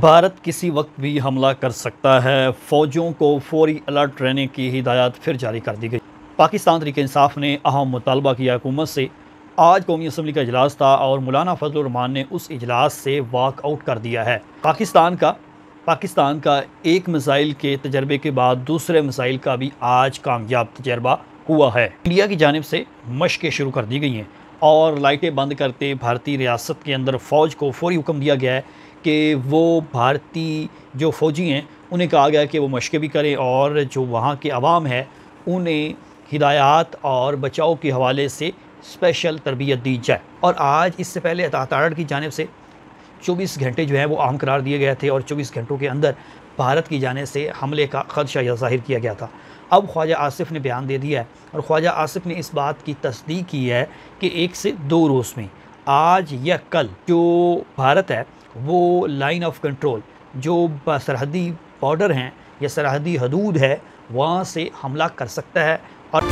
भारत किसी वक्त भी हमला कर सकता है। फ़ौजों को फौरी अलर्ट रहने की हिदायत फिर जारी कर दी गई। पाकिस्तान तहरीक इंसाफ ने अहम मुतालबा किया हुकूमत से। आज कौमी असम्बली का इजलास था और मौलाना फजल रहमान ने उस इजलास से वॉकआउट कर दिया है। पाकिस्तान का एक मिसाइल के तजर्बे के बाद दूसरे मिसाइल का भी आज कामयाब तजर्बा हुआ है। इंडिया की जानिब से मशक़ें शुरू कर दी गई हैं और लाइटें बंद करते भारतीय रियासत के अंदर फ़ौज को फौरी हुक्म दिया गया है कि वो भारतीय जो फ़ौजी हैं उन्हें कहा गया है कि वो मशक़ें भी करें और जो वहाँ के अवाम है उन्हें हिदायत और बचाव के हवाले से स्पेशल तरबियत दी जाए। और आज इससे पहले ताड़ की जानिब से 24 घंटे जो हैं वो अहम करार दिए गए थे और 24 घंटों के अंदर भारत की जाने से हमले का ख़दशा ज़ाहिर किया गया था। अब ख्वाजा आसिफ ने बयान दे दिया है और ख्वाजा आसिफ ने इस बात की तस्दीक की है कि 1 से 2 रोज़ में आज या कल जो भारत है वो लाइन ऑफ कंट्रोल जो सरहदी बॉर्डर हैं या सरहदी हदूद है वहाँ से हमला कर सकता है। और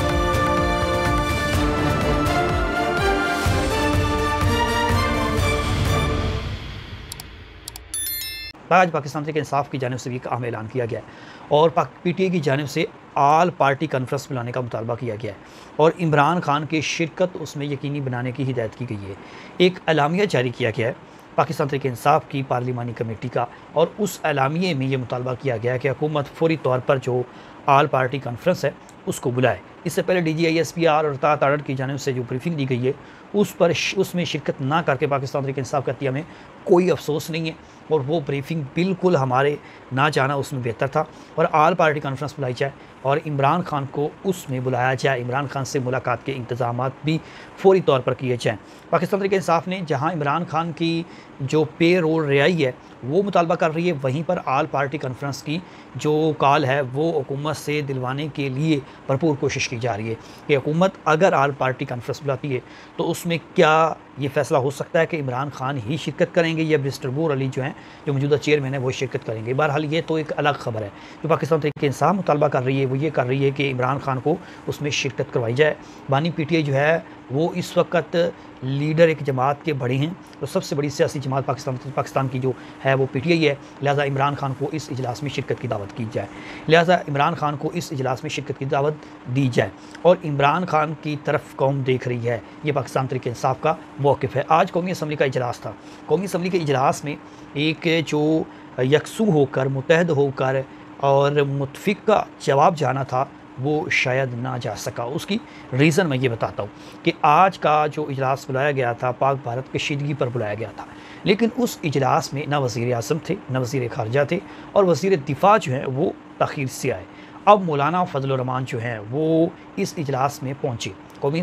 आज पाकिस्तान तहरीक इंसाफ की जानिब से भी अहम ऐलान किया गया है और PTI की जानिब से आल पार्टी कॉन्फ्रेंस बुलाने का मुतालबा किया गया है और इमरान खान की शिरकत उसमें यकीनी बनाने की हिदायत की गई है। एक एलामिया जारी किया गया है पाकिस्तान तहरीक इंसाफ की पार्लिमानी कमेटी का और उस एलामिये में ये मुतालबा किया गया है कि हुकूमत फौरी तौर पर जो आल पार्टी कॉन्फ्रेंस है उसको बुलाए। इससे पहले DGISPR और ताड़ की जानिब से जो ब्रीफिंग दी गई है उसमें शिरकत ना करके पाकिस्तान तहरीक इंसाफ कहती है हमें कोई अफसोस नहीं है और वो ब्रीफिंग बिल्कुल हमारे ना जाना उसमें बेहतर था और आल पार्टी कॉन्फ्रेंस बुलाई जाए और इमरान खान को उसमें बुलाया जाए। इमरान खान से मुलाकात के इंतज़ाम भी फौरी तौर पर किए जाएँ। पाकिस्तान तहरीक इंसाफ ने जहाँ इमरान खान की जो पे रोल रिहाई है वो मुतालबा कर रही है, वहीं पर आल पार्टी कॉन्फ्रेंस की जो कॉल है वो हुकूमत से दिलवाने के लिए भरपूर कोशिश की जा रही है कि हुकूमत अगर आल पार्टी कॉन्फ्रेंस बुलाती है तो उसमें क्या ये फ़ैसला हो सकता है कि इमरान खान ही शिरकत करेंगे या मिस्टर बोर अली जो हैं जो मौजूदा चेयरमैन है वो शिरकत करेंगे। बहरहाल ये तो एक अलग ख़बर है। जो पाकिस्तान तहरीक इंसाफ मुतालबा कर रही है वो ये कर रही है कि इमरान खान को उसमें शिरकत करवाई जाए। बानी PTI जो है वो इस वक्त लीडर एक जमात के बड़े हैं तो सबसे बड़ी सियासी जमात पाकिस्तान की जो है वो PTI है। लिहाजा इमरान खान को इस इजलास में शिरकत की दावत की जाए, लिहाजा इमरान खान को इस इजलास में शिरकत की दावत दी जाए और इमरान खान की तरफ कौम देख रही है। ये पाकिस्तान तहरीक इंसाफ का मौक़िफ़ है। आज कौमी असम्बली का इजलास था। कौमी असम्बली के इजलास में एक जो यकसू होकर मुत्तहद होकर और मुतफ़िक़ का जवाब जाना था वो शायद ना जा सका। उसकी रीज़न मैं ये बताता हूँ कि आज का जो इजलास बुलाया गया था पाक भारत कशीदगी पर बुलाया गया था, लेकिन उस इजलास में ना वज़ीर आज़म थे ना वज़ीर ख़ारजा थे और वज़ीर दिफ़ा जो हैं वो तख़ीर से आए। अब मौलाना फजल रहमान जो हैं वो इस इजलास में पहुँचे। कौमी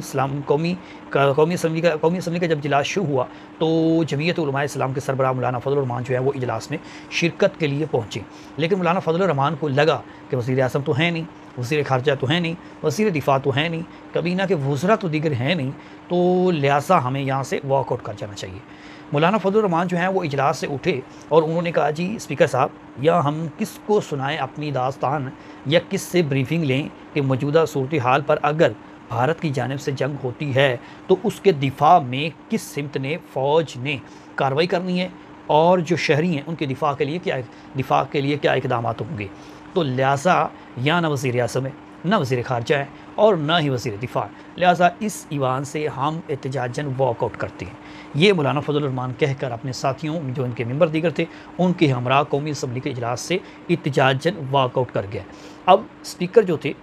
असम्बली का जब इजलास शुरू हुआ तो जमीयत उलमा इस्लाम के सरबराह मौलाना फजल रहमान जो है वो इजलास में शिरकत के लिए पहुँचे, लेकिन मौलाना फजल रहमान को लगा कि वज़ीर आज़म तो है नहीं, वज़ीर ख़ारजा तो है नहीं, वज़ीर दिफ़ा तो है नहीं, कबीना के वज़रा तो दीगर हैं नहीं, तो लिहाजा हमें यहाँ से वॉकआउट कर जाना चाहिए। मौलाना फजल रहमान जो हैं वो इजलास से उठे और उन्होंने कहा जी स्पीकर साहब या हम किसको सुनाएं अपनी दास्तान या किस से ब्रीफिंग लें कि मौजूदा सूरत हाल पर अगर भारत की जानिब से जंग होती है तो उसके दिफा में किस सिमत ने फ़ौज ने कार्रवाई करनी है और जो शहरी हैं उनके दिफा के लिए क्या इक़दाम होंगे। तो लिहाजा या ना वज़ीर आज़म है ना वज़ीर ख़ारजा है और ना ही वज़ीर दिफ़ा, लिहाजा इस ईवान से हम एहतजाजन वॉकआउट करते हैं। ये मौलाना फजल रहमान कहकर अपने साथियों जो इनके मेंबर दीगर थे उनके हमरा कौमी असम्बली के इजलास से एहतजाजन वॉकआउट कर गया। अब स्पीकर जो थे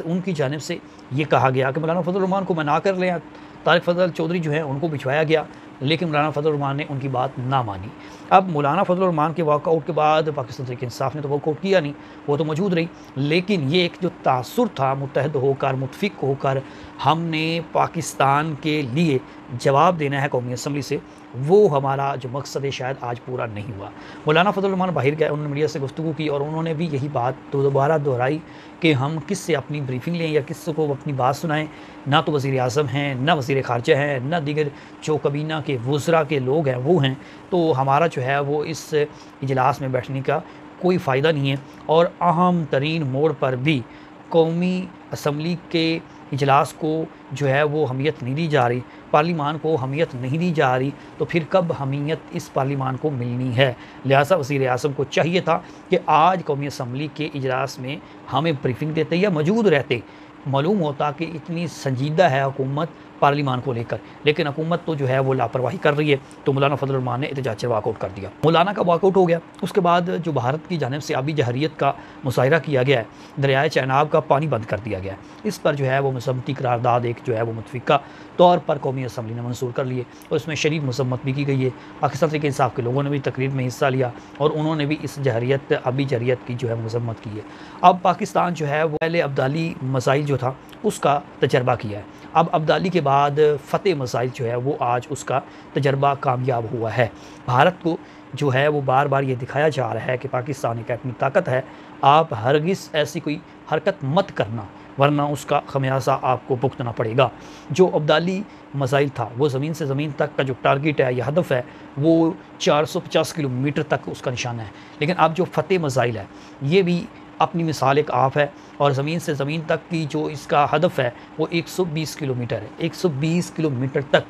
उनकी जानिब से ये कहा गया कि मौलाना फजल रहमान को मना कर लें। तारिक फजल चौधरी जो हैं उनको बिछवाया गया, लेकिन मौलाना फजल रहमान ने उनकी बात ना मानी। अब मौलाना फजल रहमान के वॉकआउट के बाद पाकिस्तान तहरीक इंसाफ ने तो वॉकआउट किया नहीं, वो तो मौजूद रही, लेकिन ये एक जो तासुर था मुत्तहद होकर मुतफ़िक़ होकर हमने पाकिस्तान के लिए जवाब देना है कौमी असम्बली से, वो हमारा जो मकसद है शायद आज पूरा नहीं हुआ। मौलाना फजल रहमान बाहर गए, उन्होंने मीडिया से गुफ्तगू की और उन्होंने भी यही बात दोबारा दोहराई कि हम किस से अपनी ब्रीफिंग लें या किस को अपनी बात सुनाएं। ना तो वज़ीर आज़म हैं, ना वज़ीर ख़ारजा हैं, ना दीगर जो कबीना के वज़रा के लोग हैं वो हैं, तो हमारा जो है वो इस इजलास में बैठने का कोई फ़ायदा नहीं है। और अहम तरीन मोड़ पर भी कौमी असम्बली के इजलास को जो है वो अहमियत नहीं दी जा रही, पार्लिमान को अहमियत नहीं दी जा रही, तो फिर कब अहमियत इस पार्लिमान को मिलनी है। लिहाजा वज़ीर-ए-आज़म को चाहिए था कि आज कौमी असम्बली के इजलास में हमें ब्रीफिंग देते या मौजूद रहते, मालूम होता कि इतनी संजीदा है हुकूमत पार्लिमान को लेकर, लेकिन हुकूमत तो जो है वो लापरवाही कर रही है। तो मौलाना फजल रहमान ने एहतजाज वाकआउट कर दिया। मौलाना का वाकआउट हो गया। उसके बाद जो भारत की जानिब से आबी जहरीत का मुशाहिरा किया गया है, दरियाए चेनाब का पानी बंद कर दिया गया है, इस पर जो है वो मसम्मती करारदाद एक जो है वो मुतफ़िका तौर पर कौमी असम्बली ने मंजूर कर लिए और इसमें शरीफ मसम्मत भी की गई है। पाकिस्तान तहरीक इंसाफ के लोगों ने भी तकरीर में हिस्सा लिया और उन्होंने भी इस जहरीत आबी जहरीत की जो है मसम्मत की है। अब पाकिस्तान जो है वो पहले अब्दाली मसाइल जो था उसका तजर्बा किया है, अब अब्दाली के बाद फ़तेह मसाइल जो है वो आज उसका तजर्बा कामयाब हुआ है। भारत को जो है वो बार बार ये दिखाया जा रहा है कि पाकिस्तान एक एटमी ताकत है, आप हरगिज़ ऐसी कोई हरकत मत करना वरना उसका खमियाजा आपको भुगतना पड़ेगा। जो अब्दाली मसाइल था वो ज़मीन से ज़मीन तक का जो टारगेट है या हदफ है वो 450 किलोमीटर तक उसका निशाना है, लेकिन अब जो फ़तेह मसाइल है ये भी अपनी मिसाल एक आप है और ज़मीन से ज़मीन तक की जो इसका हदफ है वो 120 किलोमीटर है। 120 किलोमीटर तक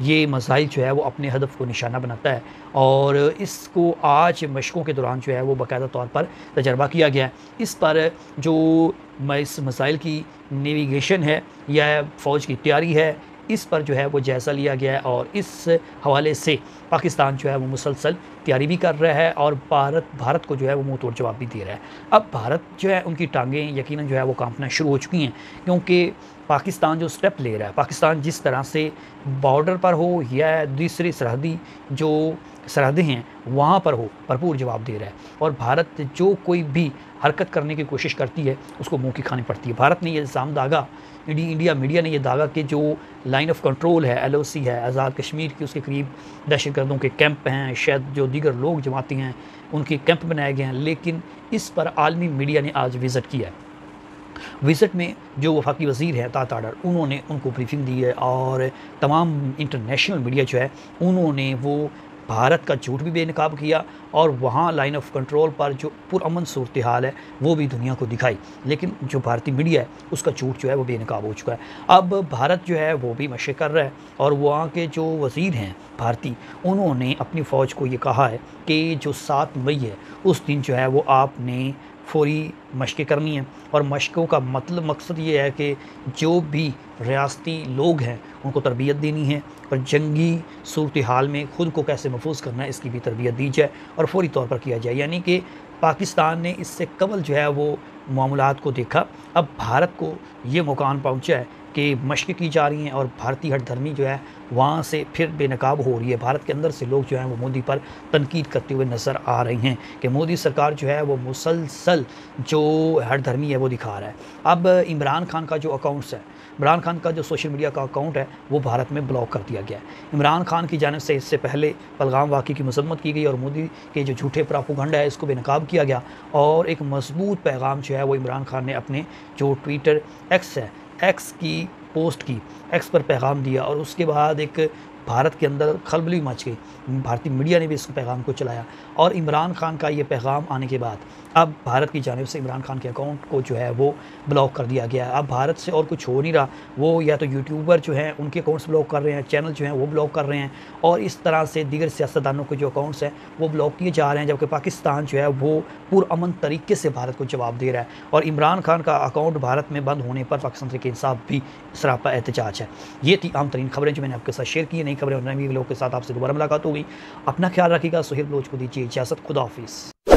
ये मसाइल जो है वो अपने हदफ को निशाना बनाता है और इसको आज मशक़ों के दौरान जो है वो बाकायदा तौर पर तजर्बा किया गया है। इस पर जो इस मसाइल की नेविगेशन है या फ़ौज की तैयारी है, इस पर जो है वो जायज़ा लिया गया है और इस हवाले से पाकिस्तान जो है वो मुसलसल तैयारी भी कर रहा है और भारत को जो है वो मुँह तोड़ जवाब भी दे रहा है। अब भारत जो है उनकी टांगें यकीनन जो है वो कांपना शुरू हो चुकी हैं, क्योंकि पाकिस्तान जो स्टेप ले रहा है, पाकिस्तान जिस तरह से बॉर्डर पर हो या दूसरी सरहदी जो सरहदें हैं वहाँ पर हो भरपूर जवाब दे रहा है और भारत जो कोई भी हरकत करने की कोशिश करती है उसको मुँह की खानी पड़ती है। भारत ने यह इल्ज़ाम दागा, इंडिया मीडिया ने यह दागा कि जो लाइन ऑफ कंट्रोल है LOC है आज़ाद कश्मीर की, उसके करीब दहशतगर्दों के कैंप हैं, शायद जो दीगर लोग जमाती हैं उनके कैंप बनाए गए हैं, लेकिन इस पर आलमी मीडिया ने आज विज़िट किया है। विज़िट में जो वफाकी वज़ीर हैं ताताडर, उन्होंने उनको ब्रीफिंग दी है और तमाम इंटरनेशनल मीडिया जो है उन्होंने वो भारत का झूठ भी बेनकाब किया और वहाँ लाइन ऑफ कंट्रोल पर जो पुरअमन सूरत हाल है वो भी दुनिया को दिखाई, लेकिन जो भारतीय मीडिया है उसका झूठ जो है वो बेनकाब हो चुका है। अब भारत जो है वो भी मशक़ कर रहा है और वहाँ के जो वज़ीर हैं भारतीय, उन्होंने अपनी फ़ौज को ये कहा है कि जो 7 मई है उस दिन जो है वो आपने फ़ौरी मशक़ें करनी है और मशक़ों का मकसद ये है कि जो भी रियासती लोग हैं उनको तरबियत देनी है और जंगी सूरत हाल में ख़ुद को कैसे महफूज करना है इसकी भी तरबियत दी जाए और फ़ौरी तौर पर किया जाए। यानी कि पाकिस्तान ने इससे कबल जो है वो मामलात को देखा, अब भारत को ये मुकाम पहुँचा है कि मशक़ें की जा रही हैं और भारतीय हठधर्मी जो है वहाँ से फिर बेनकाब हो रही है। भारत के अंदर से लोग जो हैं वो मोदी पर तनकीद करते हुए नज़र आ रही हैं कि मोदी सरकार जो है वो मुसलसल जो हठधर्मी है वो दिखा रहा है। अब इमरान खान का जो अकाउंट्स है, इमरान खान का जो सोशल मीडिया का अकाउंट है वो भारत में ब्लॉक कर दिया गया है। इमरान खान की जानिब से इससे पहले पहलगाम वाक़े की मज़म्मत की गई और मोदी के जो झूठे प्रोपेगेंडा है इसको बेनकाब किया गया और एक मजबूत पैगाम जो है वो इमरान खान ने अपने जो ट्विटर एक्स की पोस्ट की, एक्स पर पैगाम दिया और उसके बाद एक भारत के अंदर खलबली मच गई। भारतीय मीडिया ने भी इस पैगाम को चलाया और इमरान खान का ये पैगाम आने के बाद अब भारत की जानिब से इमरान खान के अकाउंट को जो है वो ब्लॉक कर दिया गया है। अब भारत से और कुछ हो नहीं रहा, वो या तो यूट्यूबर जो हैं उनके अकाउंट्स ब्लॉक कर रहे हैं, चैनल जो हैं वो ब्लॉक कर रहे हैं और इस तरह से दीगर सियासतदानों के जो अकाउंट्स हैं वो ब्लॉक किए जा रहे हैं, जबकि पाकिस्तान जो है वो पुरअमन तरीके से भारत को जवाब दे रहा है और इमरान खान का अकाउंट भारत में बंद होने पर पाकिस्तान तहरीक इंसाफ भी सरापा एहतजाज है। ये थी आम तरीन खबरें जो मैंने आपके साथ शेयर की। नई खबरें और नए लोगों के साथ आपसे दोबारा मुलाकात होगी। अपना ख्याल रखिएगा। सुहेल बलोच को दीजिए इजाज़त। खुदा हाफिज़।